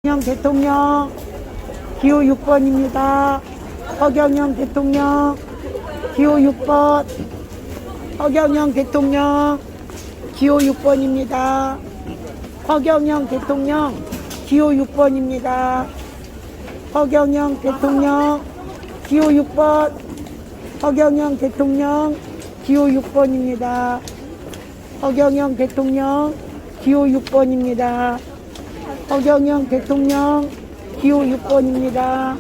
대통령 기호 6번입니다. 허경영 대통령 기호 6번. 허경영 대통령 기호 6번입니다. 허경영 대통령 기호 6번입니다. 허경영 대통령 기호 6번. 허경영 대통령 기호 6번입니다. 허경영 대통령 기호 6번입니다. 허경영 대통령 기호 6번입니다.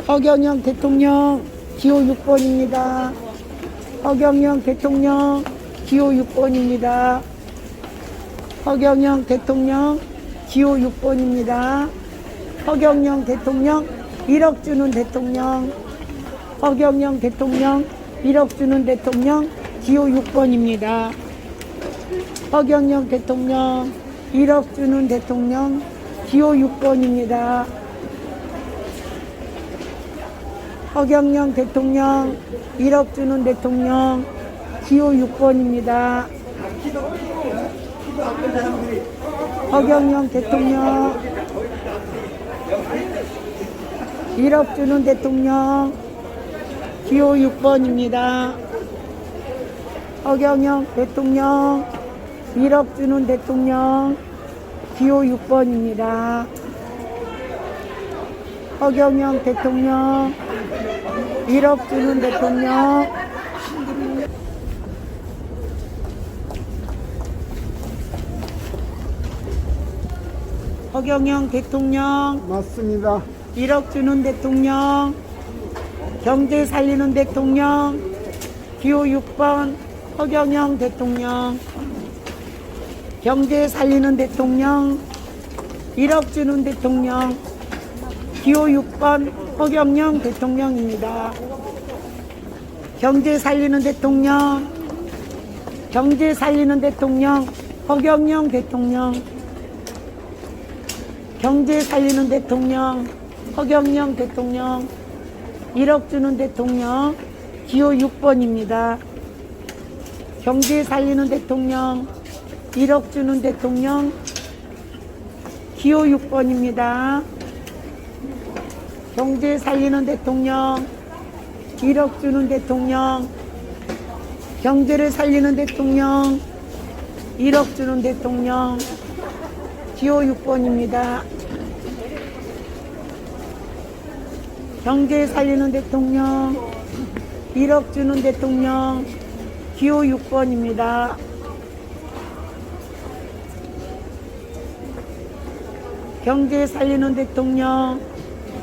허경영 대통령 기호 6번입니다. 허경영 대통령 기호 6번입니다. 허경영 대통령 기호 6번입니다. 허경영 대통령 1억 주는 대통령. 허경영 대통령 1억 주는 대통령 기호 6번입니다. 허경영 대통령 1억 주는 대통령 기호 6번입니다. 허경영 대통령 1억 주는 대통령 기호 6번입니다. 허경영 대통령 1억 주는 대통령 기호 6번입니다. 허경영 대통령 1억 주는 대통령 기호 6번입니다. 허경영 대통령 1억 주는 대통령 허경영 대통령 맞습니다. 1억 주는 대통령 경제 살리는 대통령 기호 6번 허경영 대통령 경제 살리는 대통령 1억 주는 대통령 기호 6번 허경영 대통령입니다. 경제 살리는 대통령 경제 살리는 대통령 허경영 대통령 경제 살리는 대통령 허경영 대통령 1억 주는 대통령 기호 6번입니다. 경제 살리는 대통령 1억 주는 대통령 기호 6번입니다. 경제 살리는 대통령 1억 주는 대통령 경제를 살리는 대통령 1억 주는 대통령 기호 6번입니다. 경제 살리는 대통령 1억 주는 대통령 기호 6번입니다. 경제 살리는 대통령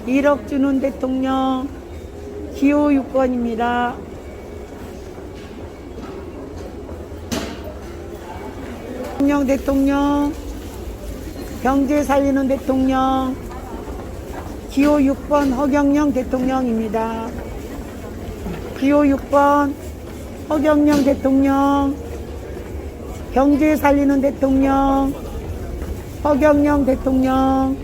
1억 주는 대통령 기호 6번입니다. 대통령 경제 살리는 대통령 기호 6번 허경영 대통령입니다. 기호 6번 허경영 대통령 경제 살리는 대통령 허경영 대통령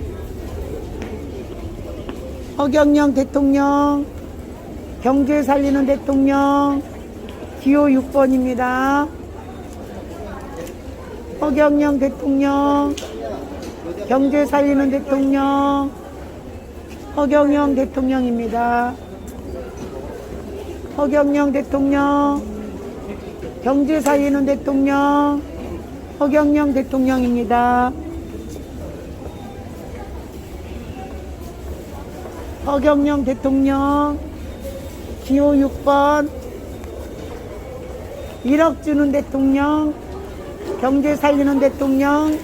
허경영 대통령 경제 살리는 대통령 기호 6번입니다. 허경영 대통령 경제 살리는 대통령 허경영 대통령입니다. 허경영 대통령 경제 살리는 대통령 허경영 대통령입니다. 허경영 대통령 기호 6번 1억 주는 대통령 경제 살리는 대통령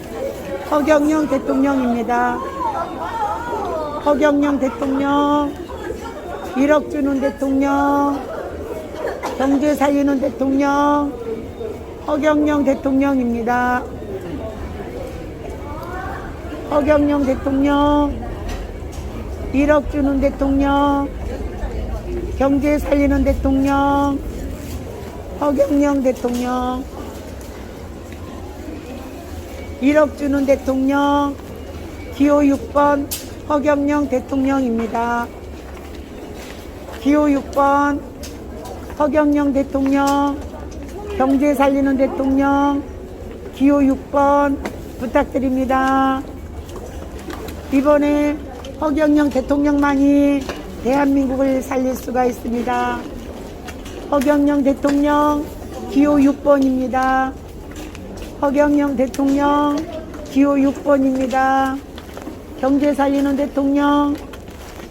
허경영 대통령입니다. 허경영 대통령 1억 주는 대통령 경제 살리는 대통령 허경영 대통령입니다. 허경영 대통령 1억 주는 대통령 경제 살리는 대통령 허경영 대통령 1억 주는 대통령 기호 6번 허경영 대통령입니다. 기호 6번 허경영 대통령 경제 살리는 대통령 기호 6번 부탁드립니다. 이번에 허경영 대통령만이 대한민국을 살릴 수가 있습니다. 허경영 대통령 기호 6번입니다. 허경영 대통령 기호 6번입니다. 경제 살리는 대통령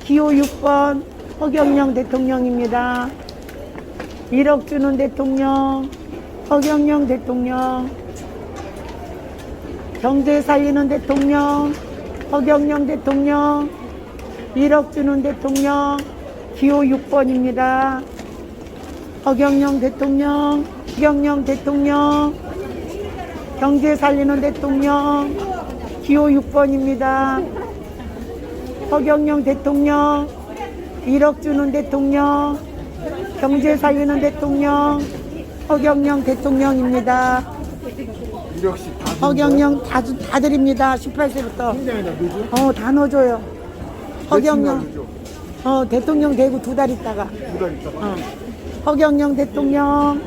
기호 6번 허경영 대통령입니다. 1억 주는 대통령 허경영 대통령, 경제 살리는 대통령 허경영 대통령, 1억 주는 대통령 기호 6번입니다. 허경영 대통령, 허경영 대통령, 경제 살리는 대통령 기호 6번입니다. 허경영 대통령, 1억 주는 대통령, 경제 살리는 대통령 허경영 대통령입니다. 허경영 다 드립니다. 18세부터. 다 넣어줘요. 허경영 대통령 되고 2달 있다가. 허경영 대통령,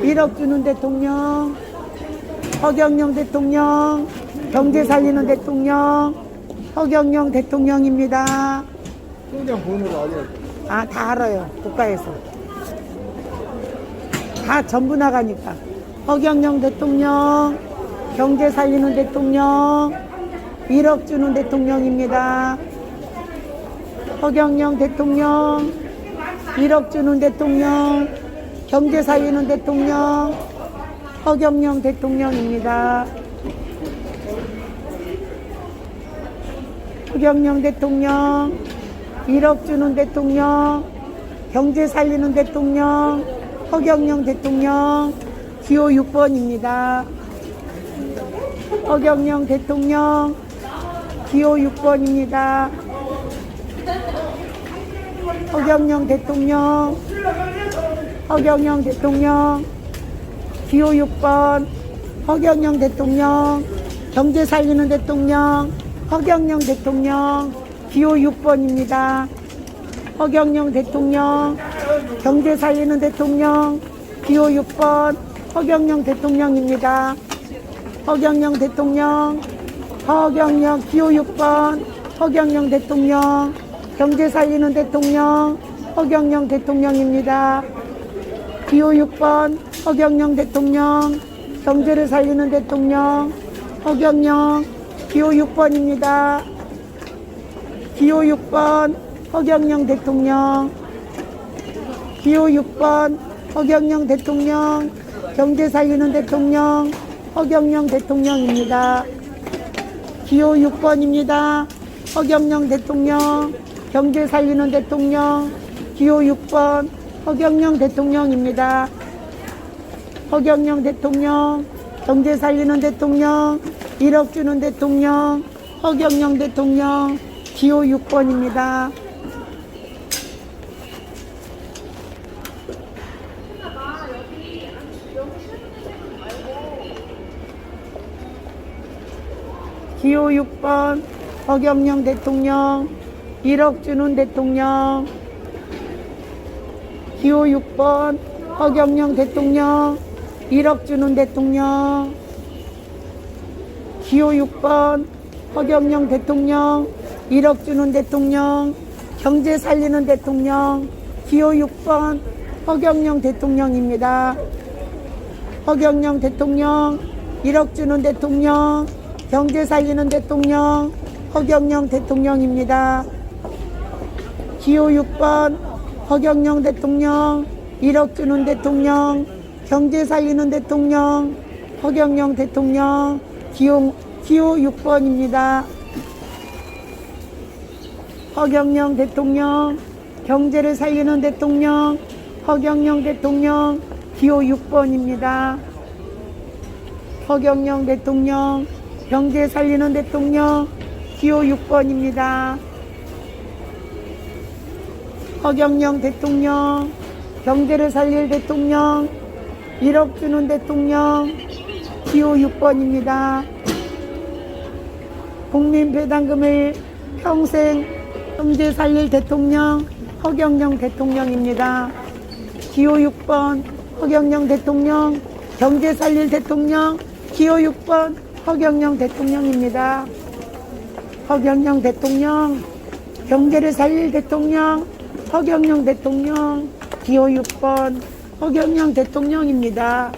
1억 주는 대통령, 허경영 대통령, 경제 살리는 대통령 허경영 대통령입니다. 통장 번호를 알려요. 다 알아요. 국가에서 다 전부 나가니까. 허경영 대통령, 경제 살리는 대통령, 1억 주는 대통령입니다. 허경영 대통령, 1억 주는 대통령, 경제 살리는 대통령 허경영 대통령입니다. 허경영 대통령, 1억 주는 대통령, 경제 살리는 대통령 허경영 대통령 기호 6번입니다. 허경영 대통령 기호 6번입니다. 허경영 대통령, 허경영 대통령 기호 6번 허경영 대통령, 경제 살리는 대통령 허경영 대통령 기호 6번입니다. 허경영 대통령, 경제 살리는 대통령 기호 6번 허경영 대통령입니다. 허경영 대통령, 허경영 기호 6번 허경영 대통령, 경제 살리는 대통령 허경영 대통령입니다. 기호 6번 허경영 대통령, 경제를 살리는 대통령 허경영 기호 6번입니다. 기호 6번 허경영 대통령, 기호 6번 허경영 대통령, 경제 살리는 대통령 허경영 대통령입니다. 기호 6번입니다. 허경영 대통령, 경제 살리는 대통령 기호 6번 허경영 대통령입니다. 허경영 대통령, 경제 살리는 대통령, 1억 주는 대통령 허경영 대통령 기호 6번입니다. 기호 6번 허경영 대통령, 1억 주는 대통령 기호 6번 허경영 대통령, 1억 주는 대통령 기호 6번 허경영 대통령, 1억 주는 대통령, 경제 살리는 대통령 기호 6번 허경영 대통령입니다. 허경영 대통령, 1억 주는 대통령, 경제 살리는 대통령 허경영 대통령입니다. 기호 6번 허경영 대통령, 1억 주는 대통령, 경제 살리는 대통령 허경영 대통령 기호 6번입니다. 허경영 대통령, 경제를 살리는 대통령 허경영 대통령 기호 6번입니다. 허경영 대통령, 경제 살리는 대통령 기호 6번입니다. 허경영 대통령, 경제를 살릴 대통령, 1억 주는 대통령 기호 6번입니다. 국민 배당금을 평생 경제 살릴 대통령 허경영 대통령입니다. 기호 6번 허경영 대통령, 경제 살릴 대통령 기호 6번 허경영 대통령입니다. 허경영 대통령. 경제를 살릴 대통령 허경영 대통령. 기호 6번 허경영 대통령입니다.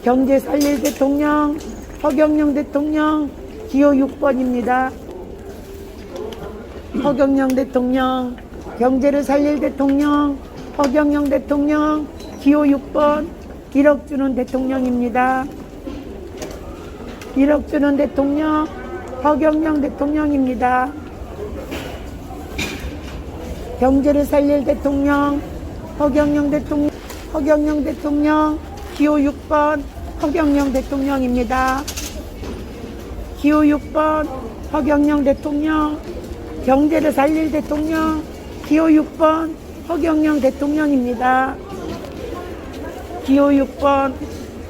경제 살릴 대통령 허경영 대통령. 기호 6번입니다. 허경영 대통령. 경제를 살릴 대통령 허경영 대통령. 기호 6번 1억 주는 대통령입니다. 1억 주는 대통령 허경영 대통령입니다. 경제를 살릴 대통령 허경영 대통령. 허경영 대통령. 기호 6번 허경영 대통령입니다. 기호 6번 허경영 대통령. 경제를 살릴 대통령 기호 6번 허경영 대통령입니다. 기호 6번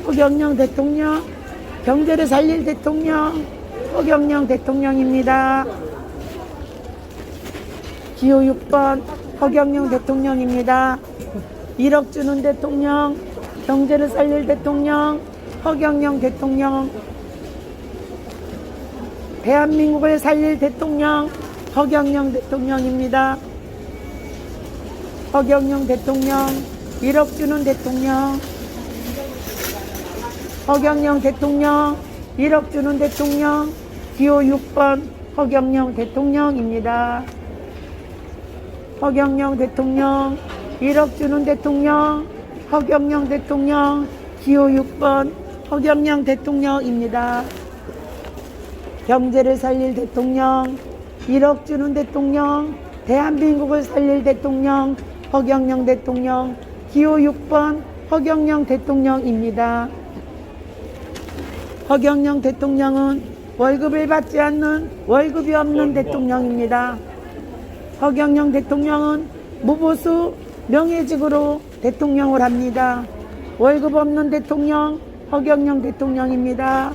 허경영 대통령. 경제를 살릴 대통령 허경영 대통령입니다. 기호 6번 허경영 대통령입니다. 1억 주는 대통령 경제를 살릴 대통령 허경영 대통령. 대한민국을 살릴 대통령 허경영 대통령입니다. 허경영 대통령. 1억 주는 대통령 허경영 대통령. 1억 주는 대통령. 기호 6번 허경영 대통령입니다. 허경영 대통령. 1억 주는 대통령 허경영 대통령. 기호 6번 허경영 대통령입니다. 경제를 살릴 대통령 1억 주는 대통령. 대한민국을 살릴 대통령 허경영 대통령. 기호 6번 허경영 대통령입니다. 허경영 대통령은 월급을 받지 않는 월급이 없는 대통령입니다. 허경영 대통령은 무보수 명예직으로 대통령을 합니다. 월급 없는 대통령 허경영 대통령입니다.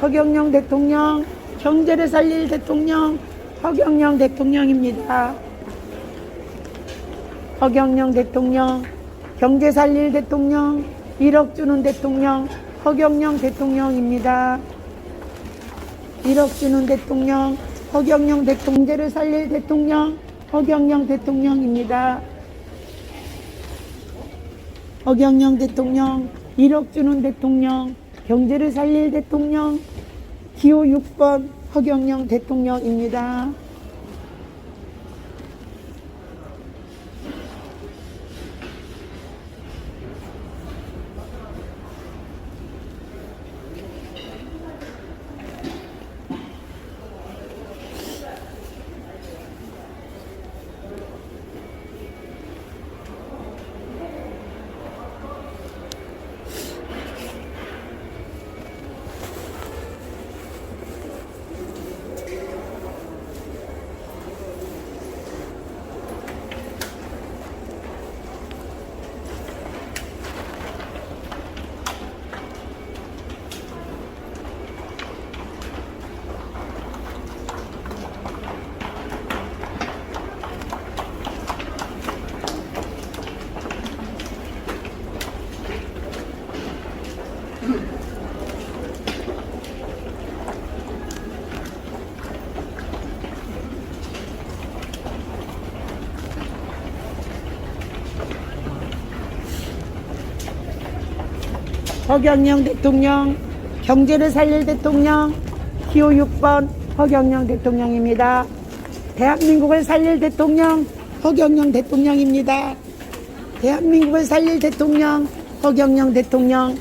허경영 대통령. 경제를 살릴 대통령 허경영 대통령입니다. 허경영 대통령. 경제 살릴 대통령 1억 주는 대통령 허경영 대통령입니다. 1억 주는 대통령 허경영 대통령. 경제를 살릴 대통령 허경영 대통령입니다. 허경영 대통령. 1억 주는 대통령 경제를 살릴 대통령. 기호 6번 허경영 대통령입니다. 허경영 대통령. 경제를 살릴 대통령 기호 6번 허경영 대통령입니다. 대한민국을 살릴 대통령 허경영 대통령입니다. 대한민국을 살릴 대통령 허경영 대통령.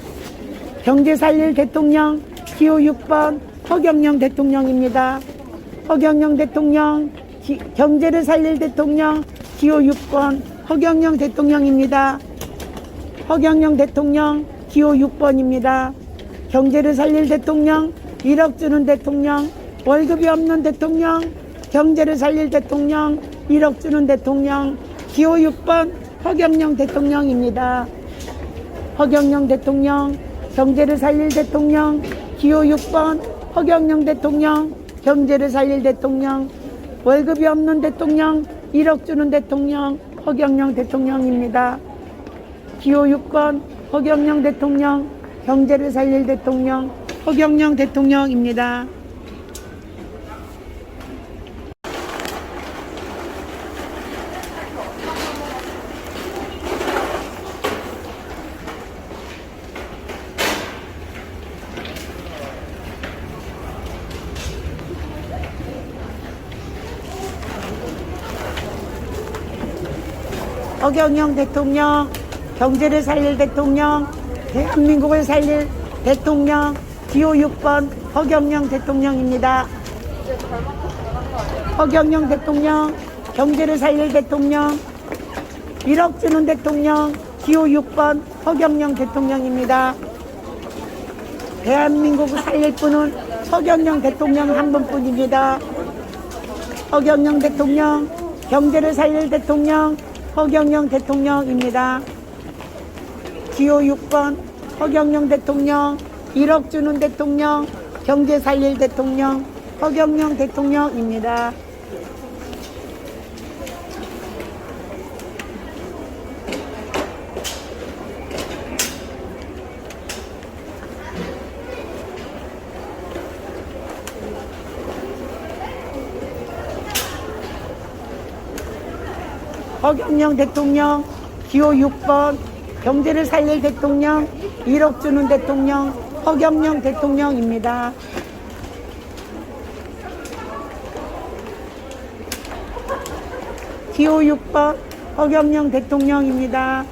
경제 살릴 대통령 기호 6번 허경영 대통령입니다. 허경영 대통령. 경제를 살릴 대통령 기호 6번 허경영 대통령입니다. 허경영 대통령. 기호 6번입니다. 경제를 살릴 대통령 1억 주는 대통령 월급이 없는 대통령. 경제를 살릴 대통령 1억 주는 대통령. 기호 6번 허경영 대통령입니다. 허경영 대통령. 경제를 살릴 대통령 기호 6번 허경영 대통령. 경제를 살릴 대통령 월급이 없는 대통령 1억 주는 대통령 허경영 대통령입니다. 기호 6번 허경영 대통령. 경제를 살릴 대통령 허경영 대통령입니다. 허경영 대통령, 경제를 살릴 대통령, 대한민국을 살릴 대통령, 기호 6번 허경영 대통령입니다. 허경영 대통령, 경제를 살릴 대통령, 1억 주는 대통령, 기호 6번 허경영 대통령입니다. 대한민국을 살릴 분은 허경영 대통령 한 분뿐입니다. 허경영 대통령, 경제를 살릴 대통령, 허경영 대통령입니다. 기호 6번 허경영 대통령, 1억 주는 대통령, 경제 살릴 대통령, 허경영 대통령입니다. 허경영 대통령, 기호 6번 경제를 살릴 대통령, 1억 주는 대통령, 허경영 대통령입니다. 기호 6번 허경영 대통령입니다.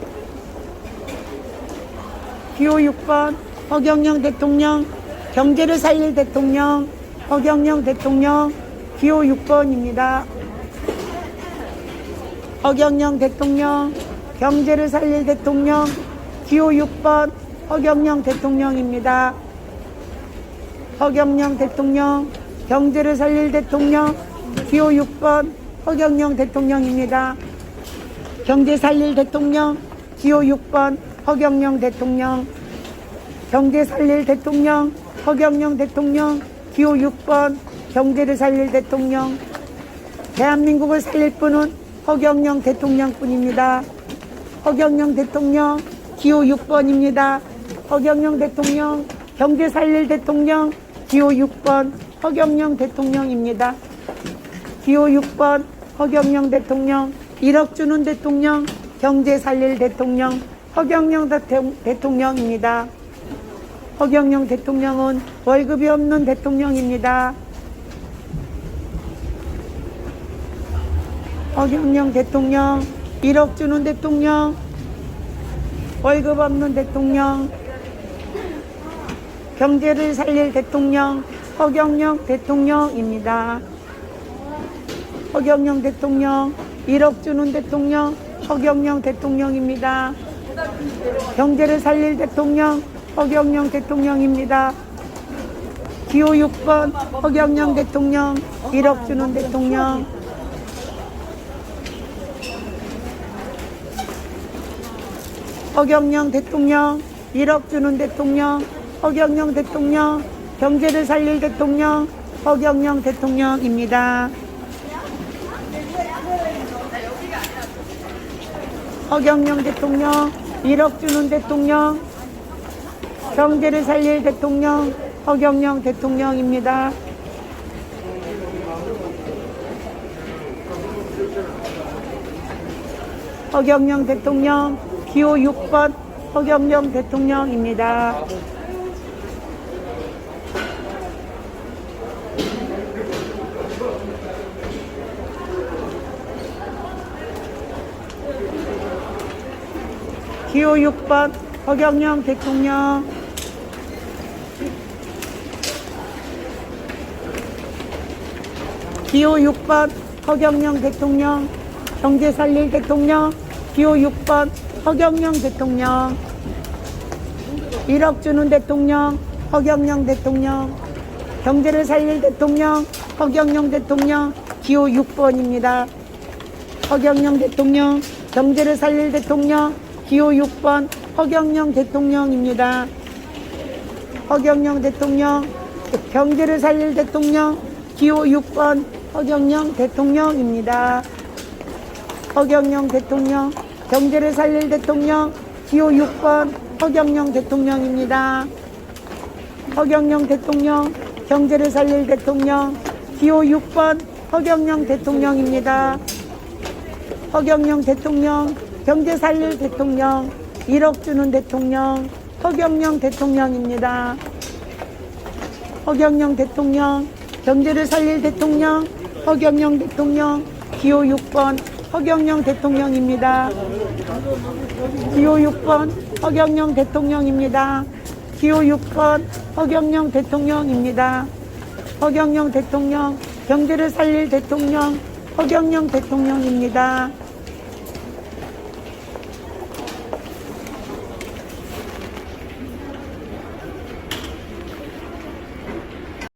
기호 6번 허경영 대통령, 경제를 살릴 대통령, 허경영 대통령, 기호 6번입니다. 허경영 대통령, 경제를 살릴 대통령, 기호 6번 허경영 대통령입니다. 허경영 대통령, 경제를 살릴 대통령, 기호 6번 허경영 대통령입니다. 경제 살릴 대통령, 기호 6번 허경영 대통령, 경제 살릴 대통령, 허경영 대통령, 기호 6번 경제를 살릴 대통령, 대한민국을 살릴 분은 허경영 대통령뿐입니다. 허경영 대통령, 기호 6번입니다. 허경영 대통령, 경제 살릴 대통령, 기호 6번 허경영 대통령입니다. 기호 6번 허경영 대통령, 1억 주는 대통령, 경제 살릴 대통령, 허경영 대통령입니다. 허경영 대통령은 월급이 없는 대통령입니다. 허경영 대통령, 1억 주는 대통령, 월급 없는 대통령, 경제를 살릴 대통령, 허경영 대통령입니다. 허경영 대통령, 1억 주는 대통령, 허경영 대통령입니다. 경제를 살릴 대통령, 허경영 대통령입니다. 기호 6번 허경영 대통령, 1억 주는 대통령, 허경영 대통령, 1억 주는 대통령, 허경영 대통령, 경제를 살릴 대통령, 허경영 대통령입니다. 허경영 대통령, 1억 주는 대통령, 경제를 살릴 대통령, 허경영 대통령입니다. 허경영 대통령, 기호 6번 허경영 대통령입니다. 기호 6번 허경영 대통령, 기호 6번 허경영 대통령, 경제 살릴 대통령, 기호 6번 허경영 대통령, 1억 주는 대통령, 허경영 대통령, 경제를 살릴 대통령, 허경영 대통령, 기호 6번입니다. 허경영 대통령, 경제를 살릴 대통령, 기호 6번 허경영 대통령입니다. 허경영 대통령, 경제를 살릴 대통령, 기호 6번 허경영 대통령입니다. 허경영 대통령, 경제를 살릴 대통령, 기호 6번 허경영 대통령입니다. 허경영 대통령, 경제를 살릴 대통령, 기호 6번 허경영 대통령입니다. 허경영 대통령, 경제 살릴 대통령, 1억 주는 대통령, 허경영 대통령입니다. 허경영 대통령, 경제를 살릴 대통령, 허경영 대통령, 기호 6번 허경영 대통령입니다. 기호 6번 허경영 대통령입니다. 기호 6번 허경영 대통령입니다. 허경영 대통령, 경제를 살릴 대통령, 허경영 대통령입니다.